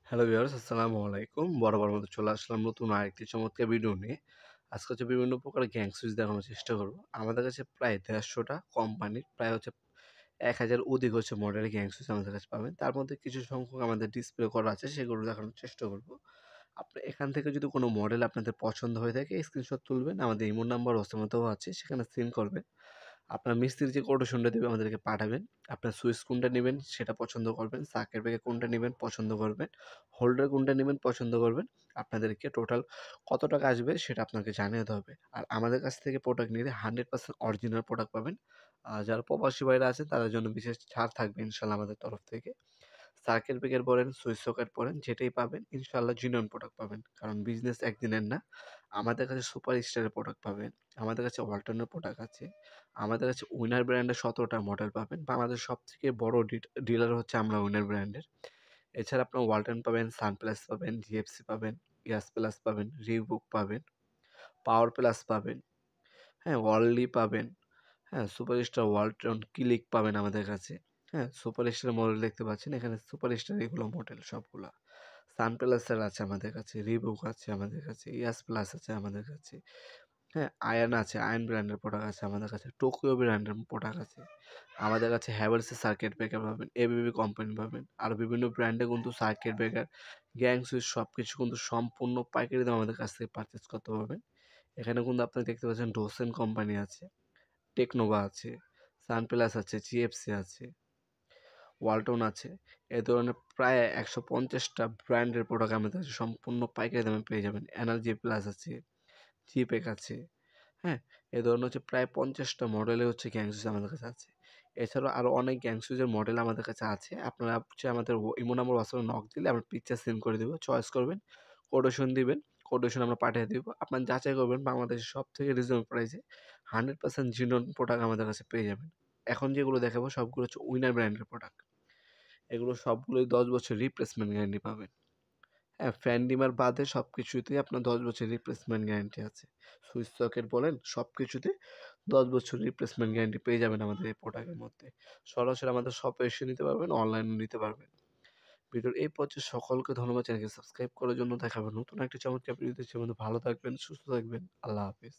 Hello viewers, আসসালামু আলাইকুম। বরাবর মতো চলে আসলাম নতুন আরেকটি চমৎকার ভিডিও নিয়ে। আজকে হচ্ছে বিভিন্ন প্রকার গ্যাং সুইচ দেখানোর চেষ্টা করব। আমাদের কাছে প্রায় ১৫০টা কোম্পানির প্রায় হচ্ছে ১,০০০ অধিক হচ্ছে মডেলের গ্যাং সুইচ আমাদের কাছে পাবেন। তার মধ্যে কিছু সংখ্যক আমাদের ডিসপ্লে করা আছে, সেগুলো দেখানোর চেষ্টা করব। আপনি এখান থেকে যদি কোনো মডেল আপনাদের পছন্দ হয়ে থাকে স্ক্রিনশট তুলবেন, আমাদের ইমো নাম্বার হোয়াটসঅ্যাপ মতো আছে, সেখানে সেন্ড করবেন। আপনার মিস্ত্রি যে কোটেশনটা দেবে আমাদেরকে পাঠাবেন। আপনার সুইচ কোনটা নেবেন সেটা পছন্দ করবেন। সার্কিট ব্রেকার কোনটা নেবেন পছন্দ করবেন। হোল্ডার কোনটা নেবেন পছন্দ করবেন। আপনাদেরকে টোটাল কত টাকা আসবে সেটা আপনাকে জানিয়ে দিতে হবে। আর আমাদের কাছ থেকে প্রোডাক্ট নিলে 100% অরিজিনাল প্রোডাক্ট পাবেন। যারা প্রবাসী ভাইরা আছেন তাদের জন্য বিশেষ ছাড় থাকবে ইনশাআল্লাহ আমাদের তরফ থেকে। সার্কিট ব্রেকার বলেন, সুইচ সকেট বলেন, যেটাই পাবেন ইনশাআল্লাহ জেনুইন প্রোডাক্ট পাবেন। কারণ বিজনেস একদিনের না। আমাদের কাছে সুপার স্টারের প্রোডাক্ট পাবেন। আমাদের কাছে ওয়ালটনের প্রোডাক্ট আছে। আমাদের কাছে উইনার ব্র্যান্ডের ১৭টা মডেল পাবেন। বাংলাদেশের সবথেকে বড় ডিলার হচ্ছে আমরা উইনার ব্র্যান্ডের। এছাড়া আপনার ওয়ালটন পাবেন, সানপ্লাস পাবেন, জিএফসি পাবেন, ইয়াস প্লাস পাবেন, রিবুক পাবেন, পাওয়ার প্লাস পাবেন, হ্যাঁ, ওয়ার্ল্ডলি পাবেন, হ্যাঁ, সুপারস্টার ওয়ালটন ক্লিক পাবেন আমাদের কাছে। হ্যাঁ, সুপারস্টার মডেল দেখতে পাচ্ছেন এখানে সুপারস্টার এগুলো মডেল সবগুলা। সানপ্লাসের আছে আমাদের কাছে, রিবুক আছে আমাদের কাছে, ইয়াস প্লাস আছে আমাদের কাছে। হ্যাঁ, আয়ান আছে, আয়ান ব্র্যান্ডের প্রোডাক্ট আছে আমাদের কাছে, টোকিও ব্র্যান্ডের প্রোডাক্ট আছে। আমাদের কাছে হ্যাভেলসের সার্কিট ব্রেকার পাবেন, এবিবি কোম্পানি পাবেন। আরও বিভিন্ন ব্র্যান্ডে কিন্তু সার্কিট ব্রেকার, গ্যাং সুইচ সবকিছু কিন্তু সম্পূর্ণ পাইকারি দামে আমাদের কাছ থেকে পারচেজ করতে পারবেন। এখানে কিন্তু আপনি দেখতে পাচ্ছেন ডোসেন কোম্পানি আছে, টেকনোভা আছে, সানপ্লাস আছে, জিএফসি আছে, ওয়ালটন আছে। এ ধরনের প্রায় ১৫০টা ব্র্যান্ডের প্রোডাক্ট আমাদের কাছে সম্পূর্ণ পাইকারি দামে পেয়ে যাবেন। এনার্জি প্লাস আছে, জিপেক আছে, হ্যাঁ? এ ধরনের হচ্ছে প্রায় ৫০টা মডেলের হচ্ছে গ্যাং সুইচ আমাদের কাছে আছে। এছাড়াও আরও অনেক গ্যাং সুইচের মডেল আমাদের কাছে আছে। আপনারা হচ্ছে আমাদের ইমো নাম্বার হোয়াটসঅ্যাপে নক দিলে আমরা পিকচার সেন্ড করে দেবো। চয়েস করবেন, কোটেশন দিবেন, কোটেশন আমরা পাঠিয়ে দিব। আপনারা যাচাই করবেন বাংলাদেশের সবথেকে রিজনেবল প্রাইসে 100% জিনোন প্রোডাক্ট আমাদের কাছে পেয়ে যাবেন। এখন যেগুলো দেখাবো সবগুলো হচ্ছে উইনার ব্র্যান্ডের প্রোডাক্ট। এগুলো সবগুলোই ১০ বছর রিপ্লেসমেন্ট গ্যারান্টি পাবেন। হ্যাঁ, ফ্যান ডিমার বাদে সবকিছুতেই আপনার ১০ বছর রিপ্লেসমেন্ট গ্যারান্টি আছে। সুইচ সকেট বলেন সবকিছুতে 10 বছর রিপ্লেসমেন্ট গ্যারান্টি পেয়ে যাবেন আমাদের এই প্রোডাক্টের মধ্যে। সরাসরি আমাদের শপে এসে নিতে পারবেন, অনলাইনেও নিতে পারবেন। ভিডিওর এই পর্যায়ে সকলকে ধন্যবাদ, চ্যানেলকে সাবস্ক্রাইব করার জন্য। দেখা হবে নতুন একটি চমৎকার ভিডিওতে। সে পর্যন্ত ভালো থাকবেন, সুস্থ থাকবেন। আল্লাহ হাফেজ।